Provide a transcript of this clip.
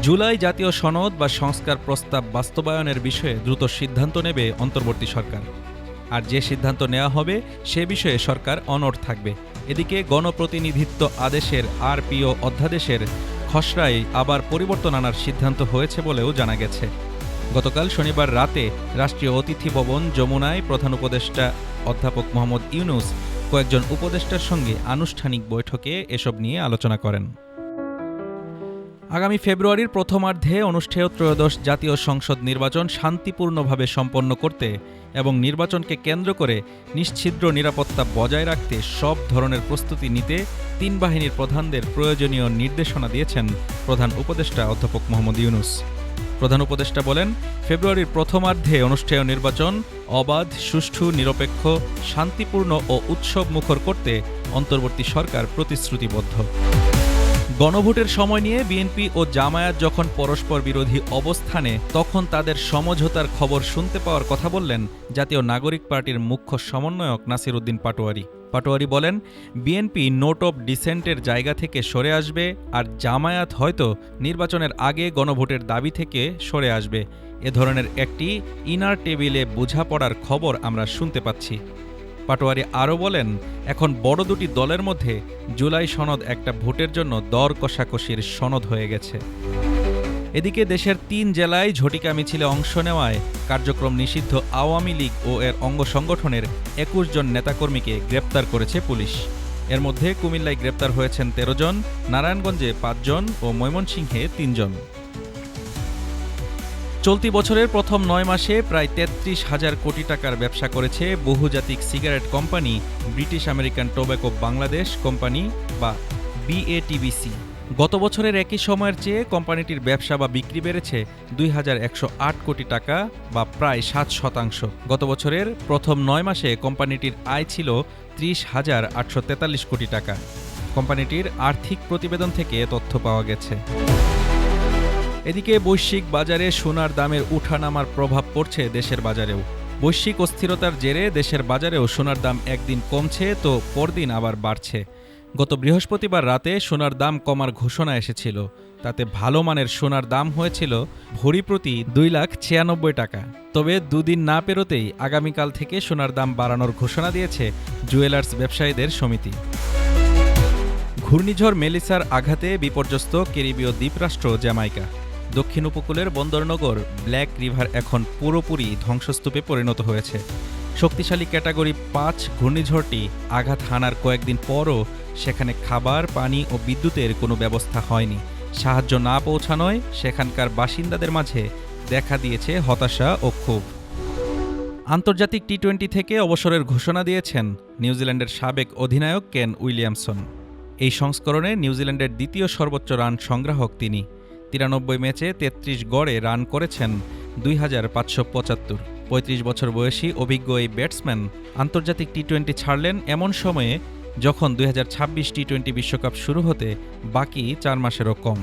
জুলাই জাতীয় সনদ বা সংস্কার প্রস্তাব বাস্তবায়নের বিষয়ে দ্রুত সিদ্ধান্ত নেবে অন্তর্বর্তী সরকার। আর যে সিদ্ধান্ত নেওয়া হবে সে বিষয়ে সরকার অনড় থাকবে। এদিকে গণপ্রতিনিধিত্ব আদেশের আরপিও অধ্যাদেশের খসড়ায় আবার পরিবর্তন আনার সিদ্ধান্ত হয়েছে বলেও জানা গেছে। গতকাল শনিবার রাতে রাষ্ট্রীয় অতিথি ভবন যমুনায় প্রধান উপদেষ্টা অধ্যাপক মোহাম্মদ ইউনূস কয়েকজন উপদেষ্টার সঙ্গে আনুষ্ঠানিক বৈঠকে এসব নিয়ে আলোচনা করেন। আগামী ফেব্রুয়ারির প্রথমার্ধে অনুষ্ঠেয় ত্রয়োদশ জাতীয় সংসদ নির্বাচন শান্তিপূর্ণভাবে সম্পন্ন করতে এবং নির্বাচনকে কেন্দ্র করে নিশ্ছিদ্র নিরাপত্তা বজায় রাখতে সব ধরনের প্রস্তুতি নিতে তিন বাহিনীর প্রধানদের প্রয়োজনীয় নির্দেশনা দিয়েছেন প্রধান উপদেষ্টা অধ্যাপক মোহাম্মদ ইউনূস। প্রধান উপদেষ্টা বলেন, ফেব্রুয়ারির প্রথমার্ধে অনুষ্ঠেয় নির্বাচন অবাধ, সুষ্ঠু, নিরপেক্ষ, শান্তিপূর্ণ ও উৎসবমুখর করতে অন্তর্বর্তী সরকার প্রতিশ্রুতিবদ্ধ। গণভোটের সময় নিয়ে বিএনপি ও জামায়াত যখন পরস্পর বিরোধী অবস্থানে, তখন তাদের সমঝোতার খবর শুনতে পাওয়ার কথা বললেন জাতীয় নাগরিক পার্টির মুখ্য সমন্বয়ক নাসির উদ্দিন পাটোয়ারি। পাটোয়ারি বলেন, বিএনপি নোট অব ডিসেন্টের জায়গা থেকে সরে আসবে, আর জামায়াত হয়তো নির্বাচনের আগে গণভোটের দাবি থেকে সরে আসবে। এ ধরনের একটি ইনার টেবিলে বোঝাপড়ার খবর আমরা শুনতে পাচ্ছি। পাটোয়ারি আরও বলেন, এখন বড় দুটি দলের মধ্যে জুলাই সনদ একটা ভোটের জন্য দর কষাকষির সনদ হয়ে গেছে। এদিকে দেশের ৩ জেলায় ঝটিকা মিছিলে অংশ নেওয়ায় কার্যক্রম নিষিদ্ধ আওয়ামী লীগ ও এর অঙ্গ সংগঠনের ২১ জন নেতাকর্মীকে গ্রেপ্তার করেছে পুলিশ। এর মধ্যে কুমিল্লায় গ্রেপ্তার হয়েছেন ১৩ জন, নারায়ণগঞ্জে ৫ জন ও ময়মনসিংহে ৩ জন। চলতি বছরের প্রথম ৯ মাসে প্রায় ৩৩,০০০ কোটি টাকার ব্যবসা করেছে বহুজাতিক cigarette company British American tobacco Bangladesh company বা বিএটিবিসি। গত বছরের একই সময়ের চেয়ে কোম্পানিটির ব্যবসা বা বিক্রি বেড়েছে ২,১০৮ কোটি টাকা বা প্রায় ৭%। গত বছরের প্রথম ৯ মাসে কোম্পানিটির আয় ছিল ৩০,৮৪৩ কোটি টাকা। কোম্পানিটির আর্থিক প্রতিবেদন থেকে তথ্য পাওয়া গেছে। এদিকে বৈশ্বিক বাজারে সোনার দামের উঠানামার প্রভাব পড়ছে দেশের বাজারেও। বৈশ্বিক অস্থিরতার জেরে দেশের বাজারেও সোনার দাম একদিন কমছে তো পরদিন আবার বাড়ছে। গত বৃহস্পতিবার রাতে সোনার দাম কমার ঘোষণা এসেছিল। তাতে ভালো মানের সোনার দাম হয়েছিল ভরি প্রতি ২,৯৬,০০০ টাকা। তবে দুদিন না পেরোতেই আগামীকাল থেকে সোনার দাম বাড়ানোর ঘোষণা দিয়েছে জুয়েলার্স ব্যবসায়ীদের সমিতি। ঘূর্ণিঝড় মেলিসার আঘাতে বিপর্যস্ত ক্যারিবীয় দ্বীপরাষ্ট্র জ্যামাইকা। দক্ষিণ উপকূলের বন্দরনগর ব্ল্যাক রিভার এখন পুরোপুরি ধ্বংসস্তূপে পরিণত হয়েছে। শক্তিশালী ক্যাটাগরি ৫ ঘূর্ণিঝড়টি আঘাত হানার কয়েকদিন পরও সেখানে খাবার, পানি ও বিদ্যুতের কোনো ব্যবস্থা হয়নি। সাহায্য না পৌঁছানোয় সেখানকার বাসিন্দাদের মাঝে দেখা দিয়েছে হতাশা ও ক্ষোভ। আন্তর্জাতিক টি-20 থেকে অবসরের ঘোষণা দিয়েছেন নিউজিল্যান্ডের সাবেক অধিনায়ক কেন উইলিয়ামসন। এই সংস্করণে নিউজিল্যান্ডের দ্বিতীয় সর্বোচ্চ রান সংগ্রাহক তিনি। ৯৩ ম্যাচে ৩৩ গড়ে রান করেছেন ২,৫৭৫। ৩৫ বছর বয়সী অভিজ্ঞ এই ব্যাটসম্যান আন্তর্জাতিক টি-20 ছাড়লেন এমন সময়ে যখন ২০২৬ টি-20 বিশ্বকাপ শুরু হতে বাকি ৪ মাসেরও কম।